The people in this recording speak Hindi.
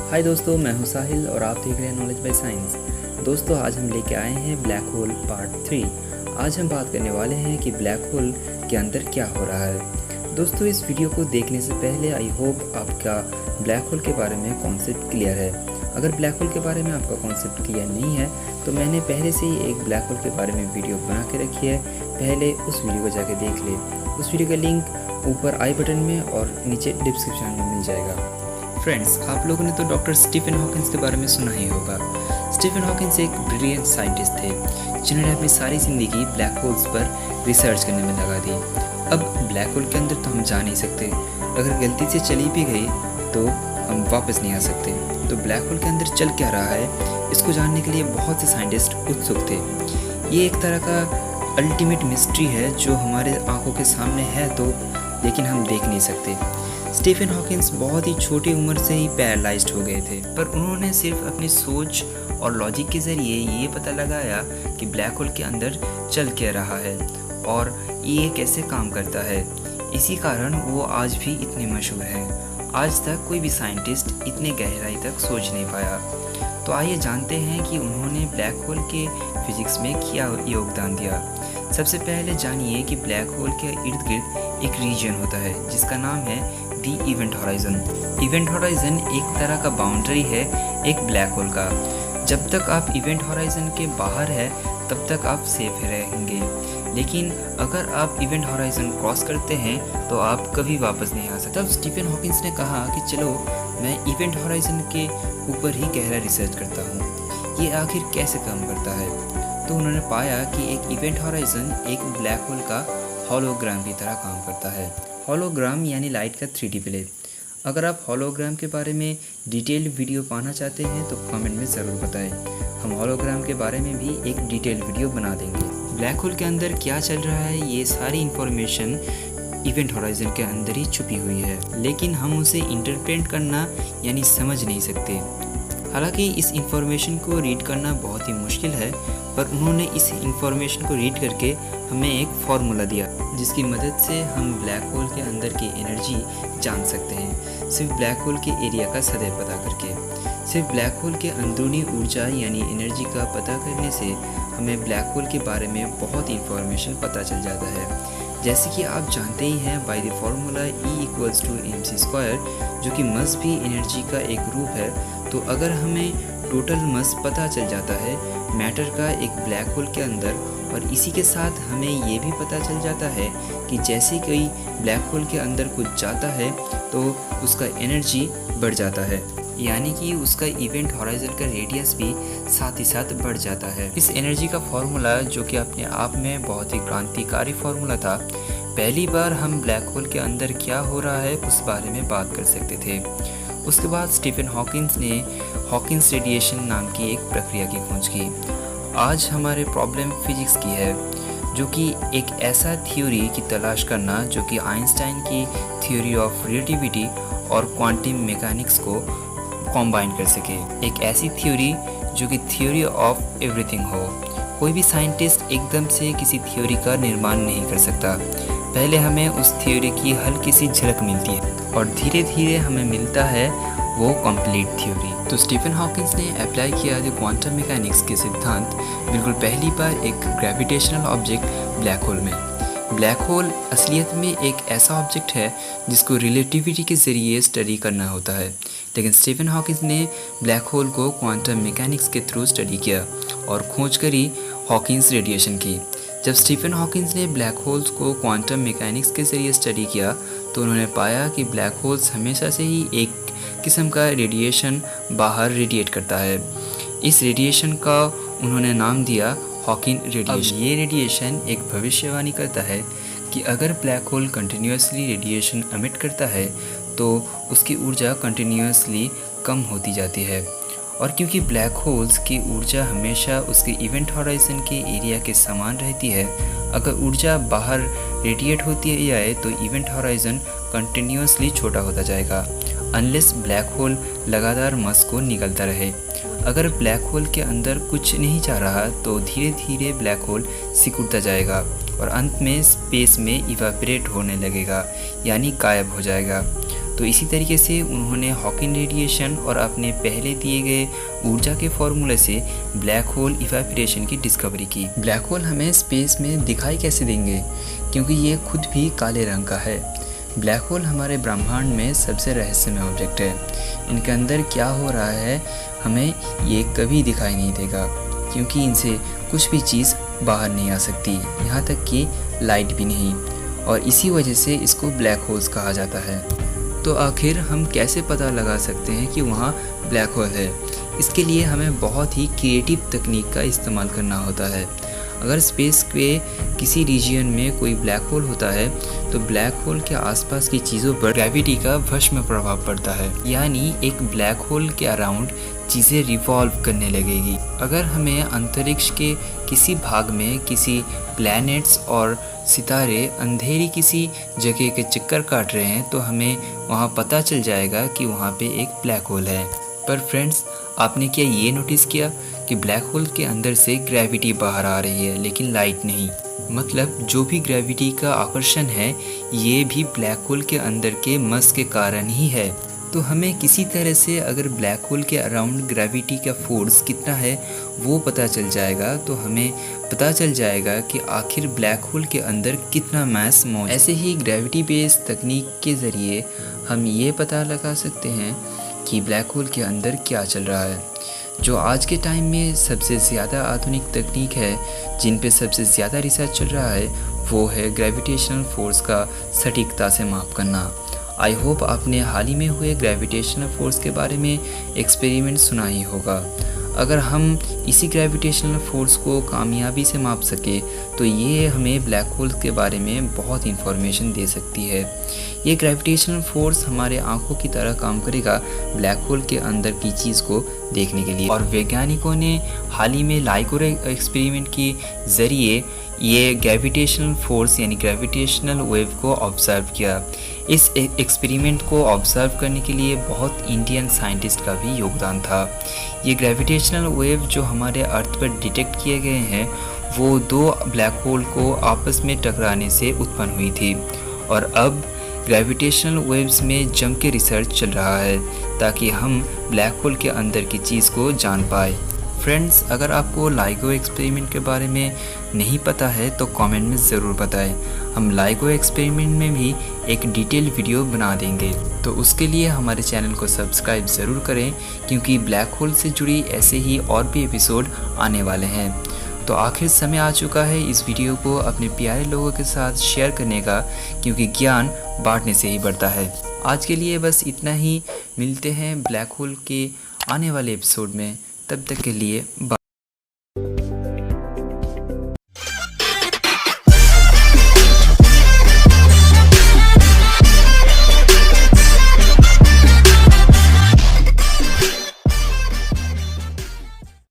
हाय दोस्तों, मैं हूं साहिल और आप देख रहे हैं नॉलेज बाय साइंस। दोस्तों, आज हम लेके आए हैं ब्लैक होल पार्ट 3। आज हम बात करने वाले हैं कि ब्लैक होल के अंदर क्या हो रहा है। दोस्तों, इस वीडियो को देखने से पहले आई होप आपका ब्लैक होल के बारे में कॉन्सेप्ट क्लियर है। अगर ब्लैक होल के बारे में आपका कॉन्सेप्ट क्लियर नहीं है तो मैंने पहले से ही एक ब्लैक होल के बारे में वीडियो बना के रखी है, पहले उस वीडियो को जाके देख ले। उस वीडियो का लिंक ऊपर आई बटन में और नीचे डिस्क्रिप्शन में मिल जाएगा। फ्रेंड्स, आप लोगों ने तो डॉक्टर स्टीफन हॉकिंस के बारे में सुना ही होगा। स्टीफन हॉकिंस एक ब्रिलियंट साइंटिस्ट थे जिन्होंने अपनी सारी ज़िंदगी ब्लैक होल्स पर रिसर्च करने में लगा दी। अब ब्लैक होल के अंदर तो हम जा नहीं सकते, अगर गलती से चली भी गई तो हम वापस नहीं आ सकते। तो ब्लैक होल के अंदर चल क्या रहा है, इसको जानने के लिए बहुत से साइंटिस्ट उत्सुक थे। ये एक तरह का अल्टीमेट मिस्ट्री है जो हमारे आंखों के सामने है तो, लेकिन हम देख नहीं सकते। स्टीफन हॉकिंस बहुत ही छोटी उम्र से ही पैरालाइज्ड हो गए थे, पर उन्होंने सिर्फ अपनी सोच और लॉजिक के ज़रिए ये पता लगाया कि ब्लैक होल के अंदर चल क्या रहा है और ये कैसे काम करता है। इसी कारण वो आज भी इतने मशहूर हैं। आज तक कोई भी साइंटिस्ट इतने गहराई तक सोच नहीं पाया। तो आइए जानते हैं कि उन्होंने ब्लैक होल के फिजिक्स में क्या योगदान दिया। सबसे पहले जानिए कि ब्लैक होल के इर्द गिर्द एक रीजन होता है जिसका नाम है दी इवेंट हॉराइजन। इवेंट हॉराइजन एक तरह का बाउंड्री है एक ब्लैक होल का। जब तक आप इवेंट हॉराइजन के बाहर है तब तक आप सेफ रहेंगे, लेकिन अगर आप इवेंट हॉराइजन क्रॉस करते हैं तो आप कभी वापस नहीं आ सकते। तब स्टीफन हॉकिंस ने कहा कि चलो मैं इवेंट हॉराइजन के ऊपर ही गहरा रिसर्च करता हूँ, ये आखिर कैसे काम करता है। तो उन्होंने पाया कि एक इवेंट हॉराइजन एक ब्लैक होल का हॉलोग्राम की तरह काम करता है। हॉलोग्राम यानी लाइट का 3D प्ले। अगर आप हॉलोग्राम के बारे में डिटेल वीडियो पाना चाहते हैं तो कमेंट में ज़रूर बताएं। हम हॉलोग्राम के बारे में भी एक डिटेल वीडियो बना देंगे। ब्लैक होल के अंदर क्या चल रहा है, ये सारी इन्फॉर्मेशन इवेंट हॉराइजन के अंदर ही छुपी हुई है, लेकिन हम उसे इंटरप्रेट करना यानी समझ नहीं सकते। हालांकि इस इंफॉर्मेशन को रीड करना बहुत ही मुश्किल है, पर उन्होंने इस इंफॉर्मेशन को रीड करके हमें एक फार्मूला दिया जिसकी मदद से हम ब्लैक होल के अंदर की एनर्जी जान सकते हैं, सिर्फ ब्लैक होल के एरिया का सतह पता करके। सिर्फ ब्लैक होल के अंदरूनी ऊर्जा यानी एनर्जी का पता करने से हमें ब्लैक होल के बारे में बहुत इंफॉर्मेशन पता चल जाता है। जैसे कि आप जानते ही हैं, बाय द फार्मूला E=mc², जो कि मस भी एनर्जी का एक रूप है। तो अगर हमें टोटल मस पता चल जाता है मैटर का एक ब्लैक होल के अंदर, और इसी के साथ हमें ये भी पता चल जाता है कि जैसे कोई ब्लैक होल के अंदर कुछ जाता है तो उसका एनर्जी बढ़ जाता है, यानी कि उसका इवेंट हॉराइजन का रेडियस भी साथ ही साथ बढ़ जाता है। इस एनर्जी का फॉर्मूला, जो कि अपने आप में बहुत ही क्रांतिकारी फॉर्मूला था, पहली बार हम ब्लैक होल के अंदर क्या हो रहा है उस बारे में बात कर सकते थे। उसके बाद स्टीफन हॉकिंस ने हॉकिंस रेडिएशन नाम की एक प्रक्रिया की खोज की। आज हमारे प्रॉब्लम फिजिक्स की है, जो कि एक ऐसा थ्योरी की तलाश करना जो कि आइंस्टाइन की थ्योरी ऑफ रिलेटिविटी और क्वांटम मैकेनिक्स को कॉम्बाइन कर सके। एक ऐसी थ्योरी जो कि थ्योरी ऑफ एवरीथिंग हो। कोई भी साइंटिस्ट एकदम से किसी थ्योरी का निर्माण नहीं कर सकता, पहले हमें उस थ्योरी की हल्की सी झलक मिलती है और धीरे धीरे हमें मिलता है वो कंप्लीट थ्योरी। तो स्टीफन हॉकिंस ने अप्लाई किया द क्वांटम मैकेनिक्स के सिद्धांत बिल्कुल पहली बार एक ग्रेविटेशनल ऑब्जेक्ट ब्लैक होल में। ब्लैक होल असलियत में एक ऐसा ऑब्जेक्ट है जिसको रिलेटिविटी के ज़रिए स्टडी करना होता है, लेकिन स्टीफन हॉकिंस ने ब्लैक होल को क्वांटम मैकेनिक्स के थ्रू स्टडी किया और खोज करी हॉकिंस रेडिएशन की। जब स्टीफन हॉकिंस ने ब्लैक होल्स को क्वांटम मैकेनिक्स के ज़रिए स्टडी किया तो उन्होंने पाया कि ब्लैक होल्स हमेशा से ही एक किस्म का रेडिएशन बाहर रेडिएट करता है। इस रेडिएशन का उन्होंने नाम दिया हॉकिंग रेडिएशन। अब ये रेडिएशन एक भविष्यवाणी करता है कि अगर black hole continuously radiation emit करता है तो उसकी ऊर्जा कंटिन्यूसली कम होती जाती है। और क्योंकि ब्लैक होल्स की ऊर्जा हमेशा उसके इवेंट हॉराइजन के एरिया के समान रहती है, अगर ऊर्जा बाहर रेडिएट होती जाए तो इवेंट हॉराइजन कंटिन्यूसली छोटा होता जाएगा, अनलेस ब्लैक होल लगातार मस को निकलता रहे। अगर ब्लैक होल के अंदर कुछ नहीं जा रहा तो धीरे धीरे ब्लैक होल सिकुड़ता जाएगा और अंत में स्पेस में इवापोरेट होने लगेगा, यानी गायब हो जाएगा। तो इसी तरीके से उन्होंने हॉकिंग रेडिएशन और अपने पहले दिए गए ऊर्जा के फॉर्मूले से ब्लैक होल इवेपोरेशन की डिस्कवरी की। ब्लैक होल हमें स्पेस में दिखाई कैसे देंगे, क्योंकि ये खुद भी काले रंग का है। ब्लैक होल हमारे ब्रह्मांड में सबसे रहस्यमय ऑब्जेक्ट है। इनके अंदर क्या हो रहा है हमें ये कभी दिखाई नहीं देगा, क्योंकि इनसे कुछ भी चीज़ बाहर नहीं आ सकती, यहाँ तक कि लाइट भी नहीं, और इसी वजह से इसको ब्लैक होल्स कहा जाता है। तो आखिर हम कैसे पता लगा सकते हैं कि वहाँ ब्लैक होल है? इसके लिए हमें बहुत ही क्रिएटिव तकनीक का इस्तेमाल करना होता है। अगर स्पेस के किसी रीजन में कोई ब्लैक होल होता है तो ब्लैक होल के आसपास की चीज़ों पर ग्रेविटी का भस्म प्रभाव पड़ता है, यानी एक ब्लैक होल के अराउंड चीज़ें रिवॉल्व करने लगेगी। अगर हमें अंतरिक्ष के किसी भाग में किसी प्लैनेट्स और सितारे अंधेरी किसी जगह के चक्कर काट रहे हैं तो हमें वहाँ पता चल जाएगा कि वहाँ पे एक ब्लैक होल है। पर फ्रेंड्स, आपने क्या ये नोटिस किया कि ब्लैक होल के अंदर से ग्रेविटी बाहर आ रही है लेकिन लाइट नहीं? मतलब जो भी ग्रेविटी का आकर्षण है ये भी ब्लैक होल के अंदर के मस के कारण ही है। तो हमें किसी तरह से अगर ब्लैक होल के अराउंड ग्रेविटी का फोर्स कितना है वो पता चल जाएगा, तो हमें पता चल जाएगा कि आखिर ब्लैक होल के अंदर कितना मास मौजूद है। ऐसे ही ग्रेविटी बेस्ड तकनीक के ज़रिए हम ये पता लगा सकते हैं कि ब्लैक होल के अंदर क्या चल रहा है। जो आज के टाइम में सबसे ज़्यादा आधुनिक तकनीक है, जिन पे सबसे ज़्यादा रिसर्च चल रहा है, वो है ग्रेविटेशनल फोर्स का सटीकता से माप करना। आई होप आपने हाल ही में हुए ग्रेविटेशनल फोर्स के बारे में एक्सपेरिमेंट सुना ही होगा। अगर हम इसी ग्रेविटेशनल फोर्स को कामयाबी से माप सके तो ये हमें ब्लैक होल के बारे में बहुत इंफॉर्मेशन दे सकती है। ये ग्रेविटेशनल फोर्स हमारे आंखों की तरह काम करेगा ब्लैक होल के अंदर की चीज़ को देखने के लिए। और वैज्ञानिकों ने हाल ही में लाइगो एक्सपेरिमेंट के ज़रिए ये ग्रेविटेशनल फोर्स यानी ग्रेविटेशनल वेव को ऑब्जर्व किया। इस एक्सपेरिमेंट को ऑब्जर्व करने के लिए बहुत इंडियन साइंटिस्ट का भी योगदान था। ये ग्रेविटेशनल वेव जो हमारे अर्थ पर डिटेक्ट किए गए हैं वो दो ब्लैक होल को आपस में टकराने से उत्पन्न हुई थी, और अब ग्रेविटेशनल वेव्स में जम के रिसर्च चल रहा है ताकि हम ब्लैक होल के अंदर की चीज़ को जान पाए। फ्रेंड्स, अगर आपको लाइगो एक्सपेरिमेंट के बारे में नहीं पता है तो कमेंट में ज़रूर बताएं। हम लाइगो एक्सपेरिमेंट में भी एक डिटेल वीडियो बना देंगे, तो उसके लिए हमारे चैनल को सब्सक्राइब ज़रूर करें, क्योंकि ब्लैक होल से जुड़ी ऐसे ही और भी एपिसोड आने वाले हैं। तो आखिर समय आ चुका है इस वीडियो को अपने प्यारे लोगों के साथ शेयर करने का, क्योंकि ज्ञान बांटने से ही बढ़ता है। आज के लिए बस इतना ही। मिलते हैं ब्लैक होल के आने वाले एपिसोड में, तब तक के लिए बाय।